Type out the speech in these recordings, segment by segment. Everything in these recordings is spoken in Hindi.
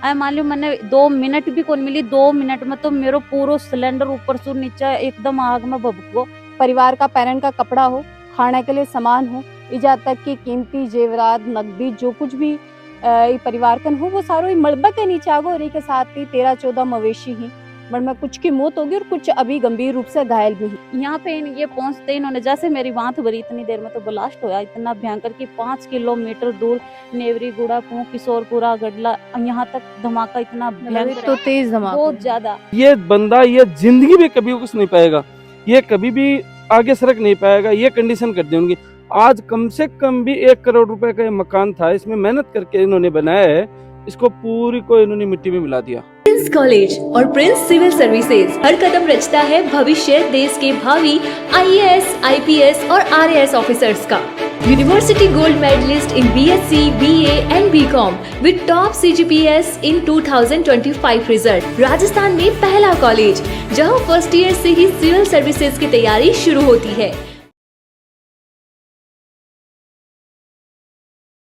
आई मान लो मैंने 2 मिनट भी कौन मिली, 2 मिनट में तो मेरो पूरा सिलेंडर ऊपर से नीचे एकदम आग में भभक गो। परिवार का पहनने का कपड़ा हो, खाने के लिए सामान हो, इजा तक की कीमती जेवरात नकदी जो कुछ भी परिवार कन हो वो सारो मलबा के नीचे आ गो। और के साथ ही 13-14 मवेशी ही में कुछ की मौत होगी और कुछ अभी गंभीर रूप से घायल भी हैं। यहाँ पे ये पहुंचते इन्होंने जैसे मेरी बात भरी इतनी देर में तो ब्लास्ट होया इतना भयंकर कि 5 किलोमीटर दूर नेवरी गुड़ा पुह किशोरपुरा गडला यहाँ तक धमाका इतना भयंकर तो तेज धमाका बहुत ज्यादा। ये बंदा ये जिंदगी में कभी कुछ नहीं पाएगा, ये कभी भी आगे सरक नहीं पाएगा, ये कंडीशन कर दी उनकी। आज कम से कम भी 1 करोड़ रुपए का ये मकान था, इसमें मेहनत करके इन्होंने बनाया है, इसको पूरी को इन्होंने मिट्टी में मिला दिया। प्रिंस कॉलेज और प्रिंस सिविल सर्विसेज हर कदम रचता है भविष्य देश के भावी IAS, IPS और RAS ऑफिसर्स का। यूनिवर्सिटी गोल्ड मेडलिस्ट इन BSc, BA and BCom with top CGPS in 2025 result. Rajasthan में पहला कॉलेज जहां फर्स्ट ईयर से ही सिविल सर्विसेज की तैयारी शुरू होती है।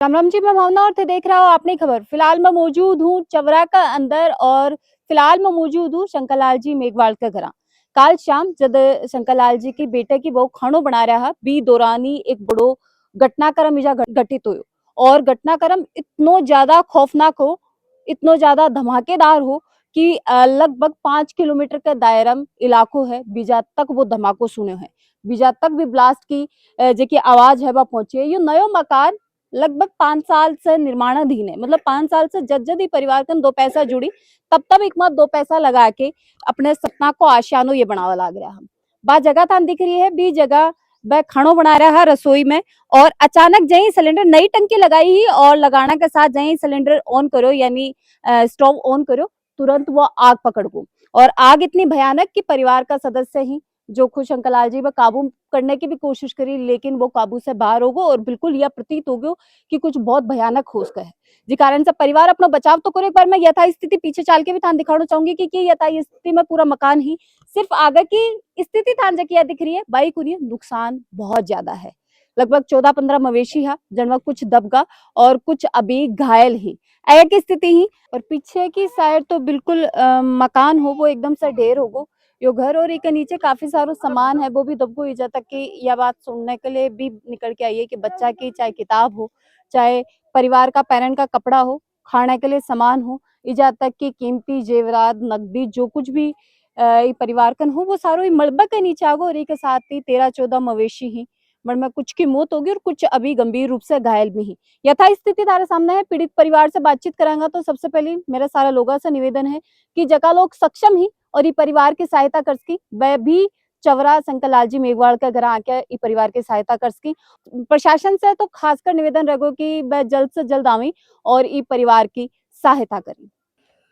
राम राम जी, मैं भावना और थे देख रहा हूँ आपने खबर। फिलहाल मैं मौजूद हूँ चवरा का अंदर और फिलहाल मैं मौजूद हूँ शंकरलाल जी मेघवाल का घर। काल शाम जब शंकरलाल जी की बेटे की बहु खानो बना रहा बी दौरानी एक बड़ो घटनाक्रम इजा घटित हो और घटनाक्रम इतनो ज्यादा खौफनाक हो, इतनो ज्यादा धमाकेदार हो कि लगभग 5 किलोमीटर का दायरम इलाको है बीजा तक वो धमाको सुने है, बीजा तक भी ब्लास्ट की जेकी आवाज है वह पहुंची है। ये नयो मकान लगभग 5 साल से निर्माणाधीन है, मतलब 5 साल से जद ही परिवार कन 2 पैसा जुड़ी तब एक मत 2 पैसा लगा के अपने सपना को आशियानो ये बनावा लाग रहा हम। बा जगह थान दिख रही है बी जगह वह खानो बना रहा है रसोई में और अचानक जही सिलेंडर नई टंकी लगाई ही और लगाना के साथ जही सिलेंडर ऑन करो यानी स्टोव ऑन करो तुरंत वो आग पकड़ गो। और आग इतनी भयानक कि परिवार का सदस्य ही जो खुद शंकरलाल जी वह काबू करने की भी कोशिश करी लेकिन वो काबू से बाहर हो गो और बिल्कुल यह प्रतीत हो गयो कि कुछ बहुत भयानक हो गया है। जी कारण से परिवार अपना बचाव तो करे। एक बार मैं यथा स्थिति पीछे चल के भी थान दिखाना चाहूंगी कि यथा स्थिति में पूरा मकान ही सिर्फ आगे की स्थिति थान जकिया दिख रही है, बाई कुनी नुकसान बहुत ज्यादा है। लगभग 14-15 मवेशी है जिनमें कुछ दबगा और कुछ अभी घायल ही एक स्थिति ही। और पीछे की साइड तो बिल्कुल मकान हो वो एकदम से ढेर हो गो यो घर और एक नीचे काफी सारो सामान है वो भी दबको इजा तक की यह बात सुनने के लिए भी निकल के आई है कि बच्चा की चाहे किताब हो, चाहे परिवार का पहनने का कपड़ा हो, खाने के लिए सामान हो, इजा तक की कीमती जेवरात नकदी जो कुछ भी परिवार कन हो वो सारो मलबा के नीचे आ गो। और के साथ ही 13-14 मवेशी ही में कुछ की मौत होगी और कुछ अभी गंभीर रूप से घायल भी ही। यथा स्थिति तारे सामने है। पीड़ित परिवार से बातचीत करांगा तो सबसे पहले मेरा सारा लोगों से निवेदन है कि जगह लोग सक्षम ही और ये परिवार की सहायता कर सकी वह भी चवरा शंकरलाल जी मेघवाल का घर आके ये परिवार की सहायता कर सकी। प्रशासन से तो खासकर निवेदन रहेगा कि वह जल्द से जल्द आवी और ये परिवार की सहायता करें।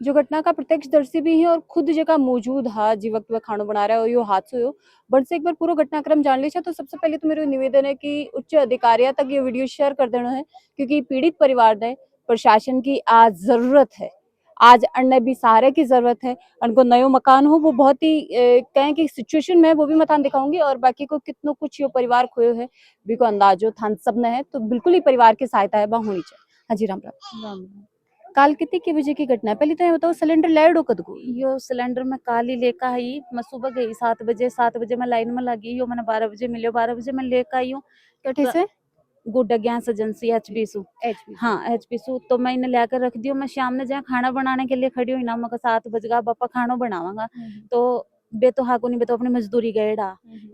जो घटना का प्रत्यक्षदर्शी भी है और खुद जगह मौजूद है जी वक्त वह खाना बना रहा है और यो हादसा हो बट से एक बार पूरा घटनाक्रम जान लीजिए। तो सबसे पहले तो मेरा निवेदन है कि उच्च अधिकारियों तक ये वीडियो शेयर कर देना है क्योंकि पीड़ित परिवार ने प्रशासन की आज जरूरत है, आज अन्य भी सहारे की जरूरत है। उनको नयो मकान हो वो बहुत ही कहें कि सिचुएशन में वो भी मैं थान दिखाऊंगी और बाकी को कितनो कुछ यो परिवार खोयो है भी को अंदाजो थान सब ने है तो बिल्कुल ही परिवार की सहायता है वह होनी चाहिए। हाँ जी राम राम। काल कितने बजे की घटना है पहले तो ये बताओ सिलेंडर लाइड कद को यो सिलेंडर में काल ही लेकर आई, मैं सुबह गई 7 बजे मैं लाइन में लगी यो मैंने 12 बजे मिलो 12 बजे मैं लेकर आई हूँ कटे से गुड्डा गैस एजेंसी HPSU। हाँ HPSU तो मैं इन्हें लेकर रख दी हूँ। मैं शाम में जहाँ खाना बनाने के लिए खड़ी हुई ना मगर 7 बज गया पापा खाना बनावांगा तो बे तो हाको नहीं बे तो अपनी मजदूरी गएड़ा।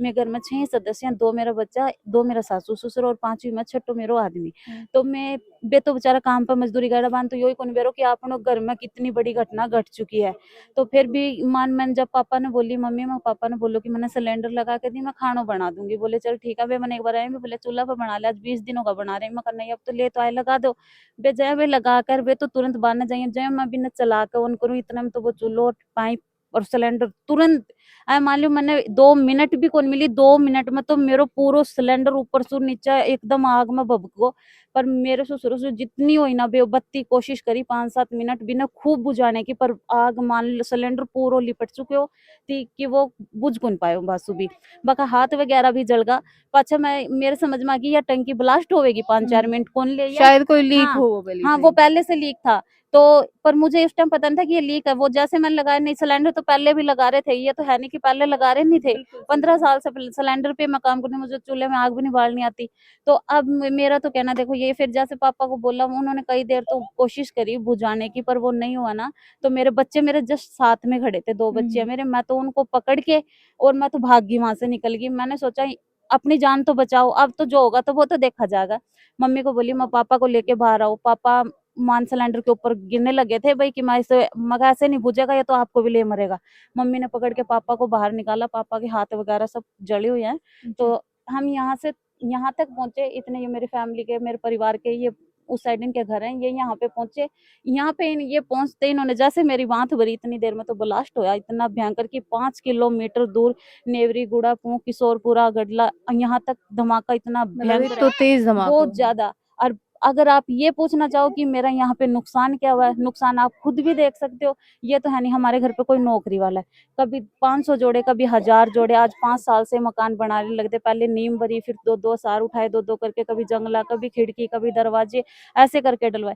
मैं घर में 6 सदस्य हैं, 2 मेरा बच्चा, 2 मेरा सासू ससुर और 5वीं में छठो मेरो आदमी। तो मैं बे तो बेचारा काम पर मजदूरी गएड़ा बान तो यही कौन बेरो कि आपनो घर में कितनी बड़ी घटना घट चुकी है। तो फिर भी मैंने जब पापा ने बोली मम्मी मैं पापा ने बोलो कि मैंने सिलेंडर लगा के दी मैं खाना बना दूंगी, बोले चल ठीक है। वे मैंने एक बार आए बोले चूल्हा पर बना ले, आज 20 दिनों का बना रहे मैं करना अब तो ले तो आए लगा दो बे जय वे लगा कर वे तो तुरंत बांधने जाइए जय मैं भी न चला कर ऑन करूँ इतने में तो वो चूल्हो पाइप और सिलेंडर तुरंत आई मान लो मैंने 2 मिनट भी कौन मिली, 2 मिनट में तो मेरो पूरा सिलेंडर ऊपर से नीचे एकदम आग में भभक गो। पर मेरे ससुर से जितनी हुई ना बेबत्ती कोशिश करी 5-7 मिनट भी ना खूब बुझाने की पर आग मान लो सिलेंडर पूरा लिपट चुके हो थी कि वो बुझ कौन पाए बासु भी बाका हाथ वगैरह भी जल गया। पाछा मैं मेरे समझ में आ गई या टंकी ब्लास्ट होगी 5-4 मिनट कौन ले शायद कोई लीक हाँ, हो वो पहले हाँ से वो पहले से लीक था तो पर मुझे इस टाइम पता नहीं था कि ये लीक है। वो जैसे मैंने लगाया, नहीं सिलेंडर तो पहले भी लगा रहे थे, ये तो है नहीं कि पहले लगा रहे नहीं थे। 15 साल से सिलेंडर पे मैं काम करती हूँ, मुझे चूल्हे में आग भी नहीं बालनी आती। तो अब मेरा तो कहना देखो ये, फिर जैसे पापा को बोला, उन्होंने कई देर तो कोशिश करी बुझाने की, पर वो नहीं हुआ ना। तो मेरे बच्चे मेरे जस्ट साथ में खड़े थे, 2 बच्चे हैं मेरे, मैं तो उनको पकड़ के और मैं तो भाग गई वहां से, निकल गई। मैंने सोचा अपनी जान तो बचाओ, अब तो जो होगा तो वो तो देखा जाएगा। मम्मी को बोली मैं पापा को लेके बाहर आओ। पापा मान सिलेंडर के ऊपर गिरने लगे थे भाई कि मैं इसे, मगर ऐसे नहीं बुझेगा, ये तो आपको भी ले मरेगा। मम्मी ने पकड़ के पापा को बाहर निकाला, पापा के हाथ वगैरह सब जले हुए हैं। तो हम यहाँ तक पहुंचे, इतने ये मेरी फैमिली के, मेरे परिवार के, ये उस साइड इनके घर हैं, ये यहाँ पे पहुंचे। यहाँ पे ये पहुंचते इन्होंने जैसे मेरी बांध भरी, इतनी देर में तो ब्लास्ट होया इतना भयंकर कि 5 किलोमीटर दूर नेवरी, गुड़ापू, किशोरपुरा, गडला, यहाँ तक धमाका इतना भयंकर तो तेज धमाका बहुत ज्यादा। और अगर आप ये पूछना चाहो कि मेरा यहाँ पे नुकसान क्या हुआ है, नुकसान आप खुद भी देख सकते हो। ये तो है नहीं हमारे घर पे कोई नौकरी वाला है, कभी 500 जोड़े, कभी 1000 जोड़े। आज 5 साल से मकान बनाने लगते, पहले नींव भरी, फिर 2-2 सार उठाए, 2-2 करके, कभी जंगला, कभी खिड़की, कभी दरवाजे, ऐसे करके डलवाए।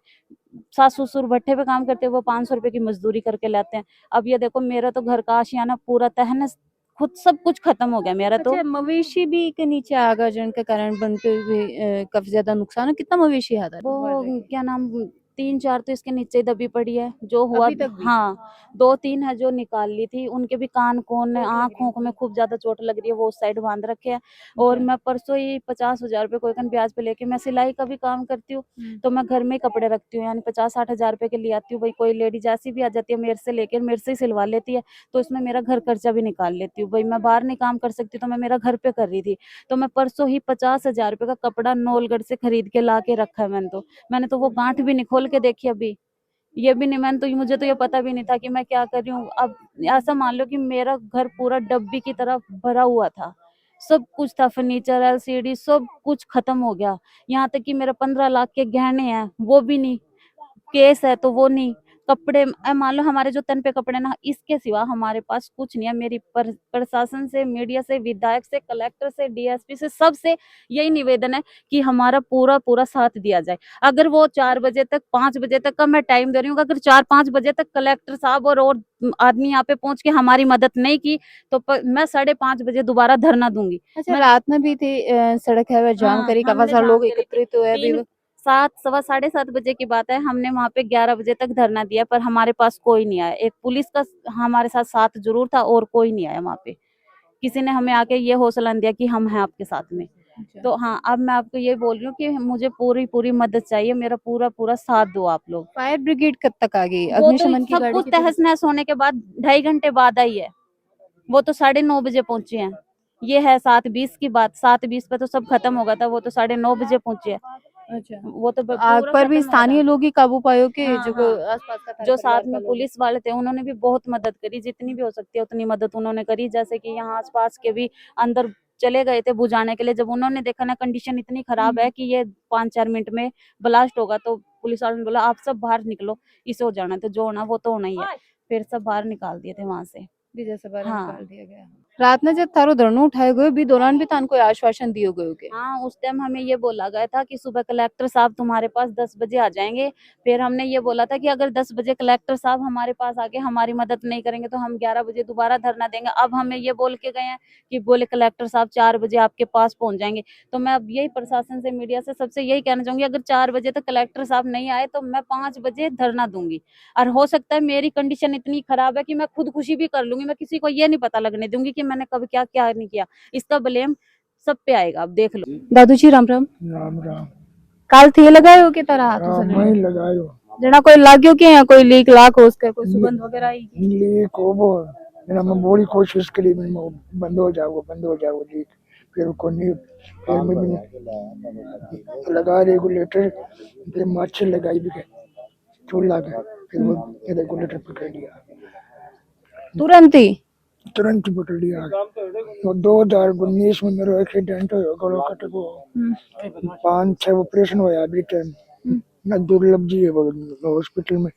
सास ससुर भट्ठे पे काम करते, वो 500 रुपए की मजदूरी करके लाते हैं। अब ये देखो मेरा तो घर का आशियाना पूरा तहस, खुद सब कुछ खत्म हो गया मेरा तो। अच्छा, मवेशी भी के नीचे आ गए जिनके कारण बनते हुए काफी ज्यादा नुकसान है। कितना मवेशी आता है? वो क्या नाम, 3-4 तो इसके नीचे ही दबी पड़ी है जो हुआ। अभी तक भी? हाँ, 2-3 है जो निकाल ली थी, उनके भी कान कोन आंखों में खूब ज्यादा चोट लग रही है, वो उस साइड बांध रखे हैं। और मैं परसों ही 50,000 रुपए कोई ब्याज पे लेके, मैं सिलाई का भी काम करती हूँ, तो मैं घर में ही कपड़े रखती हूँ, यानी 50-60 हजार रुपए के लिए आती हूँ। भाई कोई लेडीज ऐसी भी आ जाती है मेरे से लेकर, मेरे से ही सिलवा लेती है, तो इसमें मेरा घर खर्चा भी निकाल लेती हूँ। भाई मैं बाहर नहीं काम कर सकती, तो मैं मेरा घर पे कर रही थी। तो मैं परसों ही 50,000 रुपए का कपड़ा नौलगढ़ से खरीद के ला के रखा है मैंने तो वो गांठ भी नहीं खोल के देखी अभी, ये भी नहीं। मैंने तो मुझे तो ये पता भी नहीं था कि मैं क्या कर रही हूँ। अब ऐसा मान लो कि मेरा घर पूरा डब्बी की तरह भरा हुआ था, सब कुछ था, फर्नीचर, एलसीडी, सब कुछ खत्म हो गया। यहाँ तक कि मेरा 15 लाख के गहने हैं वो भी नहीं, केस है तो वो नहीं, कपड़े मान लो हमारे जो तन पे कपड़े ना, इसके सिवा हमारे पास कुछ नहीं है। मेरी प्रशासन से, मीडिया से, विधायक से, कलेक्टर से, डीएसपी से, सबसे यही निवेदन है कि हमारा पूरा पूरा साथ दिया जाए। अगर वो 4 बजे तक, 5 बजे तक का मैं टाइम दे रही हूँ, अगर 4-5 बजे तक कलेक्टर साहब और आदमी यहाँ पे पहुंच के हमारी मदद नहीं की, तो मैं 5:30 बजे दोबारा धरना दूंगी। अच्छा, रात में भी थी सड़क है वह जाम हाँ, करी, काफी हमने सारे जाम लोग करी थी। एकत्रित हुए अभी। 7, सवा 7:30 बजे की बात है, हमने वहां पे 11 बजे तक धरना दिया, पर हमारे पास कोई नहीं आया। एक पुलिस का हमारे साथ जरूर था, और कोई नहीं आया वहां पे। किसी ने हमें आके ये हौसला दिया कि हम हैं आपके साथ में। तो हाँ, अब मैं आपको ये बोल रही हूँ कि मुझे पूरी पूरी मदद चाहिए, मेरा पूरा पूरा साथ दो आप लोग। फायर ब्रिगेड कब तक आ गई? वो तो अग्निशमन की सब गाड़ी कुछ कितनी? तहस नहस होने के बाद 2.5 घंटे बाद आई है, वो तो 9:30 बजे पहुंचे हैं। ये है 7:20 की बात, 7:20 पे तो सब खत्म हो गया था, वो तो 9:30 बजे पहुंचे हैं। अच्छा, वो तो आग पूरा पर भी खत्म हो रहा स्थानीय है। लोग ही काबू पायो के हाँ, जो हाँ। आसपास का था जो परिवार साथ का में लोग? पुलिस वाले थे उन्होंने भी बहुत मदद करी, जितनी भी हो सकती है उतनी मदद उन्होंने करी। जैसे कि यहाँ आसपास के भी अंदर चले गए थे बुझाने के लिए, जब उन्होंने देखा ना कंडीशन इतनी खराब है कि ये 5-4 मिनट में ब्लास्ट होगा, तो पुलिस वालों ने बोला आप सब बाहर निकलो, इसे हो जाना, तो जो होना वो तो होना ही है। फिर सब बाहर निकाल दिए थे वहां से। विजय से बाहर हाँ, निकाल दिया गया। रात में जब थारो धरनो उठाए गए भी दौरान भी तान कोई आश्वासन दियो गयो के? हाँ, उस टाइम हमें ये बोला गया था कि सुबह कलेक्टर साहब तुम्हारे पास 10 बजे आ जाएंगे। फिर हमने ये बोला था कि अगर 10 बजे कलेक्टर साहब हमारे पास आके हमारी मदद नहीं करेंगे तो हम 11 बजे दोबारा धरना देंगे। अब हमें ये बोल के गए हैं कि बोले कलेक्टर साहब 4 बजे आपके पास पहुंच जाएंगे। तो मैं अब यही प्रशासन से, मीडिया से, सबसे यही कहना चाहूंगी, अगर 4 बजे तक कलेक्टर साहब नहीं आए तो मैं 5 बजे धरना दूंगी। और हो सकता है मेरी कंडीशन इतनी खराब है कि मैं खुदकुशी भी कर लूंगी, मैं किसी को ये नहीं पता लगने दूंगी कि मैंने कब क्या क्या नहीं किया। इसका ब्लेम सब पे आएगा, अब देख लो। दादू जी राम राम। राम राम। काल थे लगायो के तरह हाथों हाँ, से मैं लगायो। जना कोई लाग्यो के या कोई लीक लाक हो उसके कोई सुगंध वगैरह आई? लीक हो वो मैंने मैं बड़ी कोशिश करी, मैं बंद हो जाओ लीक। फिर को नहीं, फिर मैं भी लगा रेगुलेटर, फिर मच्छर लगाई भी चूल्हा का, फिर वो रेगुलेटर पकड़ लिया, तुरंत ही पकड़ लिया। तो 2019 में मेरा एक्सीडेंट हो गलो कट को 5-6 ऑपरेशन होया अभी टाइम ना, दुर्लभ जी है वो हॉस्पिटल में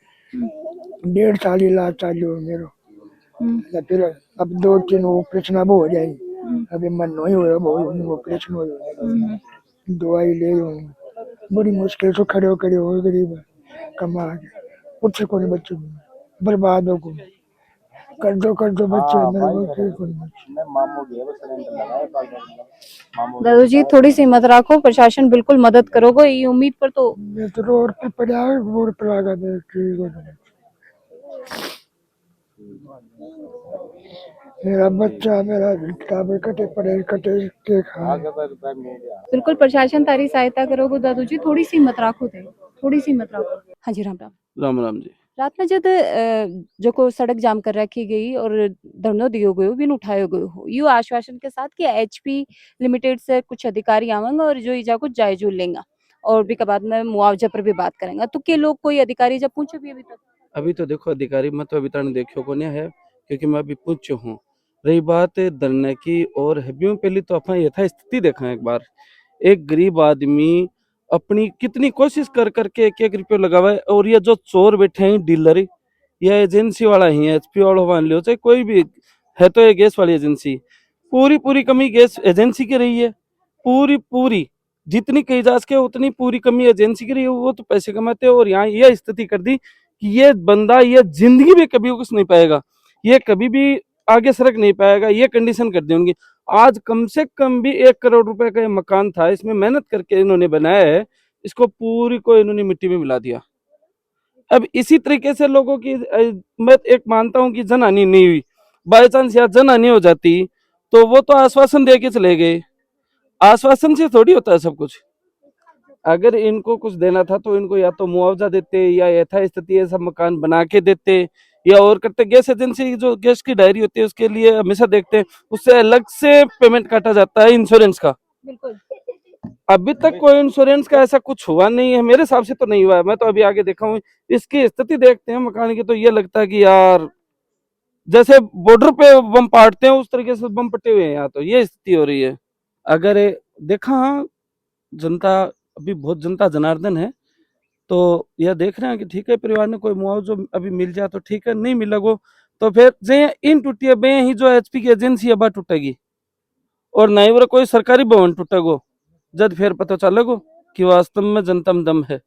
1.5 साल इलाज चालू है मेरो। या फिर अब 2-3 ऑपरेशन अब हो जाए, अभी मन नहीं हो रहा, बहुत ऑपरेशन हो रहा, दवाई ले बड़ी मुश्किल से खड़े हो गरीब कमा के। कुछ को नहीं बच्चे बर्बाद हो को कर दो बच्चे मेरे को दादू जी थोड़ी सी हिम्मत रखो, प्रशासन बिल्कुल मदद करोगे, ये उम्मीद पर तो मैं तो रोड पे पड़ा है, रोड पे लगा दे ठीक हो जाए। मेरा बच्चा मेरा किताबें कटे पड़े कटे के खा बिल्कुल प्रशासन तारी सहायता करोगे दादू जी, थोड़ी सी हिम्मत रखो थे, थोड़ी सी हिम्मत रखो। हाँ जी, राम राम। राम राम जी। रात में जब जो को सड़क जाम कर रखी गई और धरनो दियो गयो बिन उठायो गयो हो, यू आश्वासन के साथ कि एचपी लिमिटेड से कुछ अधिकारी आवेंगे और जो इजा को जायजो लेंगे और भी के बाद में मुआवजा पर भी बात करेंगे, तो के लोग कोई अधिकारी जब पूछे भी अभी तक? अभी तो देखो अधिकारी मैं तो अभी तक देखो को नहीं है, क्योंकि मैं अभी पूछ हूँ। रही बात धरने की और हबियों पहले तो अपना यथा स्थिति देखा एक बार। एक गरीब आदमी अपनी कितनी कोशिश कर करके एक एक रुपये लगावा है, और ये जो चोर बैठे हैं डीलर, यह एजेंसी वाला ही है, एचपी वाला मान लो चाहे कोई भी है, तो ये गैस वाली एजेंसी पूरी कमी गैस एजेंसी की रही है। पूरी जितनी कही जा सके उतनी पूरी कमी एजेंसी की रही है। वो तो पैसे कमाते हैं, और यहाँ यह स्थिति कर दी कि ये बंदा ये जिंदगी में कभी कुछ नहीं पाएगा, ये कभी भी आगे सरक नहीं पाएगा, ये कंडीशन कर दी उनकी। आज कम से कम भी 1 करोड़ रुपए का ये मकान था, इसमें मेहनत करके इन्होंने बनाया है, इसको पूरी को इन्होंने मिट्टी में मिला दिया। अब इसी तरीके से लोगों की मैं एक मानता हूं कि जनहानि नहीं हुई, बाई चांस या जनहानि हो जाती तो वो तो आश्वासन दे के चले गए, आश्वासन से थोड़ी होता है सब कुछ। अगर इनको कुछ देना था तो इनको या तो मुआवजा देते या यथास्थिति ऐसा मकान बना के देते या और करते। गैस एजेंसी जो गैस की डायरी होती है उसके लिए हमेशा देखते हैं, उससे अलग से पेमेंट काटा जाता है इंश्योरेंस का। बिल्कुल अभी तक कोई इंश्योरेंस का ऐसा कुछ हुआ नहीं है, मेरे हिसाब से तो नहीं हुआ है। मैं तो अभी आगे देखा हूँ, इसकी स्थिति देखते हैं मकान की तो ये लगता है कि यार जैसे बॉर्डर पे बम पाटते हैं उस तरीके से बम पटे हुए हैं यहाँ, तो ये स्थिति हो रही है। अगर देखा, हाँ जनता अभी बहुत जनता जनार्दन है, तो यह देख रहे हैं कि ठीक है परिवार ने कोई मुआवजा अभी मिल जाए तो ठीक है, नहीं मिला को तो फिर जे इन टूटिया बे ही जो एचपी की एजेंसी अब टूटेगी और नहीं वो कोई सरकारी भवन टूटेगो, जब फिर पता चलेगो कि वास्तव में जनता में दम है।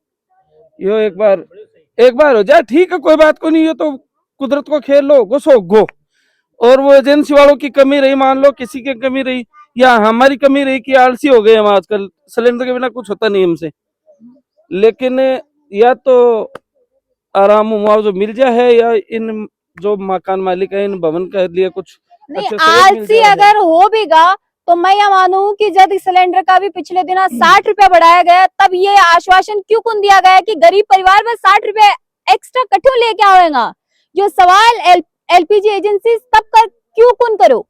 यो एक बार हो जाए ठीक है, कोई बात को नहीं, ये तो कुदरत को खेल लो घुसो गो। और वो एजेंसी वालों की कमी रही, मान लो किसी की कमी रही या हमारी कमी रही कि आलसी हो गए हम आजकल, सिलेंडर के बिना कुछ होता नहीं हमसे, लेकिन या तो आराम मुआवजा मिल जाए है या इन जो मकान मालिक है इन भवन के लिए कुछ नहीं, अच्छे सहयोग मिल आलसी जाए है। अगर हो भी गा तो मैं यह मानूं कि जब इस सिलेंडर का भी पिछले दिन 60 रुपया बढ़ाया गया, तब ये आश्वासन क्यों कौन दिया गया कि गरीब परिवार में 60 रुपए एक्स्ट्रा कठों लेके आवेगा? जो सवाल एलपीजी एजेंसी तब कर क्यों कौन करो,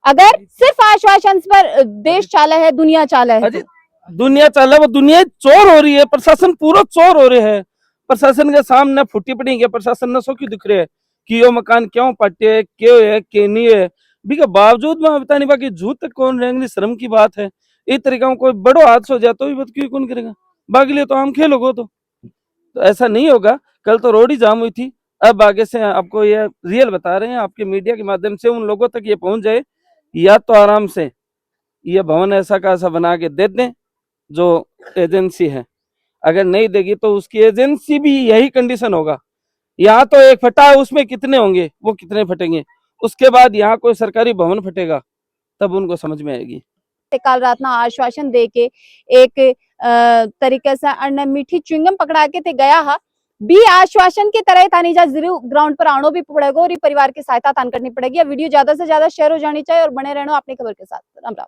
अगर सिर्फ आश्वासन पर देश चाला है, दुनिया चाला है अजी दुनिया चला, वो दुनिया चोर हो रही है, प्रशासन पूरा चोर हो रहे है। प्रशासन के सामने फुटी पड़ी है, प्रशासन ने सो क्यों दिख रहे है कि यो मकान क्यों पटे है, क्यों है क्यों नहीं है, भी के बावजूद में बता नहीं बाकी झूठ तक कौन रहेंगे, शर्म की बात है। इस तरीका में कोई बड़ो हादसा हो जाए तो भी बात क्यों कौन करेगा, बाकी लिए तो हम खेलोगे तो ऐसा नहीं होगा। कल तो रोड ही जाम हुई थी, अब आगे से आपको ये रियल बता रहे हैं, आपके मीडिया के माध्यम से उन लोगों तक ये पहुंच जाए, या तो आराम से ये भवन ऐसा का ऐसा बना के दे दें जो एजेंसी है, अगर नहीं देगी तो उसकी एजेंसी भी यही कंडीशन होगा। यहाँ तो एक फटा है, उसमें कितने होंगे, वो कितने फटेंगे, उसके बाद यहाँ कोई सरकारी भवन फटेगा तब उनको समझ में आएगी। काल रात ना आश्वासन दे के एक तरीके से अन्न मीठी च्युइंगम पकड़ा के ते गया हा भी आश्वासन की तरह थानी जा जरूर ग्राउंड पर आनो भी पड़ेगा और परिवार की सहायता तान करनी पड़ेगी। वीडियो ज्यादा से ज्यादा शेयर हो जानी चाहिए और बने रहना अपनी खबर के साथ। राम राम।